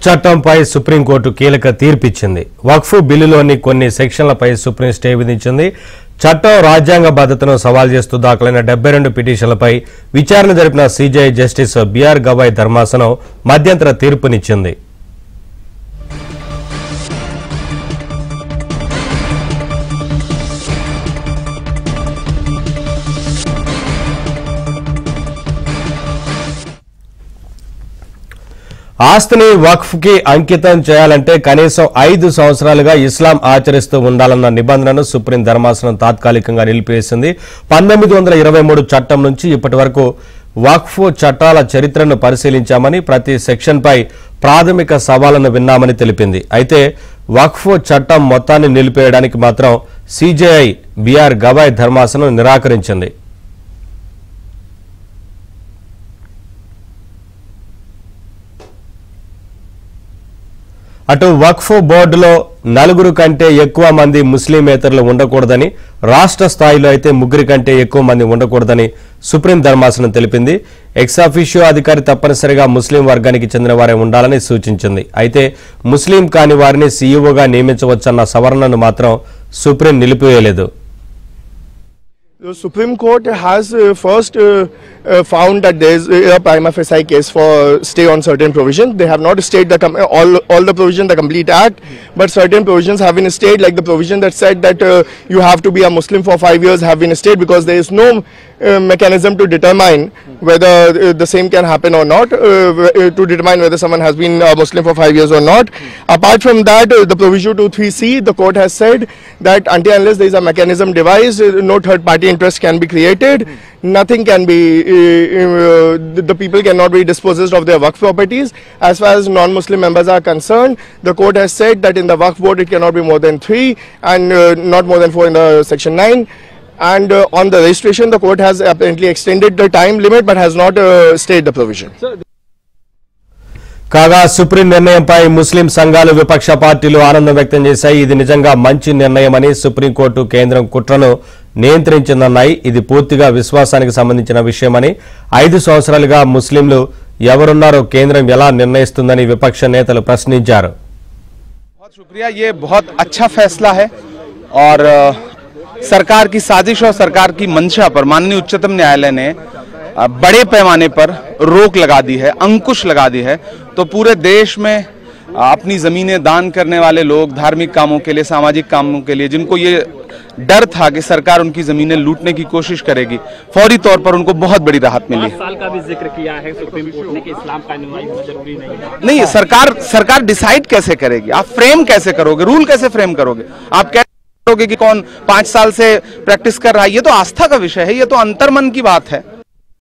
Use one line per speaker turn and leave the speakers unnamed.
చట్టంపై సుప్రీంకోర్టు కీలక తీర్పిచ్చింది. వక్ఫ్ బిల్లులోని కొన్ని సెక్షన్లపై సుప్రీం స్టే విధించింది. చట్టం రాజ్యాంగబద్ధతను సవాల్ చేస్తూ దాఖలైన 72 పిటిషన్లపై విచారణ జరిపిన సిజేఐ జస్టిస్ బిఆర్ గవాయ్ ధర్మాసనం మధ్యంతర తీర్పునిచ్చింది. ఆస్తిని వక్ఫ్ కి అంకితం చేయాలంటే కనీసం 5 సంవత్సరాలుగా ఇస్లాం ఆచరిస్తూ ఉండాలన్న నిబంధనను సుప్రీం ధర్మాసనం తాత్కాలికంగా నిలిపివేసింది. 1923 చట్టం నుంచి ఇప్పటి వరకు వక్ఫ్ చట్టాల చరిత్రను పరిశీలించామని, ప్రతి సెక్షన్పై ప్రాథమిక సవాళ్లను విన్నామని తెలిపింది. అయితే వక్ఫ్ చట్టం మొత్తాన్ని నిలిపేయడానికి మాత్రం సిజేఐ బిఆర్ గవాయ్ ధర్మాసనం నిరాకరించింది. అటు వక్ఫ్ బోర్డులో 4 కంటే ఎక్కువ మంది ముస్లిమేతరులు ఉండకూడదని, రాష్ట్ర స్థాయిలో అయితే 3 కంటే ఎక్కువ మంది ఉండకూడదని సుప్రీం ధర్మాసనం తెలిపింది. ఎక్సాఫిషియో అధికారి తప్పనిసరిగా ముస్లిం వర్గానికి చెందిన వారే ఉండాలని సూచించింది. అయితే ముస్లిం కాని వారిని సీఈఓగా నియమించవచ్చన్న సవరణను మాత్రం supreme నిలిపివేయలేదు.
The Supreme Court has first found that there is a prima facie case for stay on certain provisions. They have not stayed all the provisions, the complete act, but certain provisions have been stayed, like the provision that said that you have to be a Muslim for 5 years have been stayed because there is no mechanism to determine whether the same can happen or not, to determine whether someone has been a Muslim for 5 years or not. Apart from that, the provision 23C, the court has said that until unless there is a mechanism devised, no third party interest can be created, nothing can be, the people cannot be dispossessed of their waqf properties. As far as non-Muslim members are concerned, the court has said that in the waqf board it cannot be more than 3 and not more than 4 in the section 9. And on the registration, the court has apparently extended the time limit but has not stayed the provision.
కాగా supreme నిర్ణయంపై ముస్లిం సంఘాలు, విపక్ష పార్టీలు ఆనందం వ్యక్తం చేశాయి. ఇది నిజంగా మంచి నిర్ణయమని, సుప్రీంకోర్టు కేంద్రం కుట్రను నియంత్రించిందన్నాయి. ఇది పూర్తిగా విశ్వాసానికి సంబంధించిన విషయమని, 5 సంవత్సరాలుగా ముస్లింలు ఎవరున్నారో కేంద్రం ఎలా నిర్ణయిస్తుందని విపక్ష నేతలు ప్రశ్నించారు.
बहुत शुक्रिया, ये बहुत अच्छा फैसला है और सरकार की साजिश और सरकार की मंशा पर माननीय उच्चतम न्यायालय ने बड़े पैमाने पर रोक लगा दी है, अंकुश लगा दी है। तो पूरे देश में अपनी जमीनें दान करने वाले लोग, धार्मिक कामों के लिए, सामाजिक कामों के लिए, जिनको ये डर था कि सरकार उनकी जमीनें लूटने की कोशिश करेगी, फौरी तौर पर उनको बहुत बड़ी राहत मिली।
5 साल का भी जिक्र किया है सुप्रीम कोर्ट ने कि इस्लाम का होना जरूरी
नहीं, सरकार डिसाइड कैसे करेगी? आप फ्रेम कैसे करोगे? रूल कैसे फ्रेम करोगे? आप कैसे करोगे कि कौन 5 साल से प्रैक्टिस कर रहा है? ये तो आस्था का विषय है, ये तो अंतर्मन की बात है।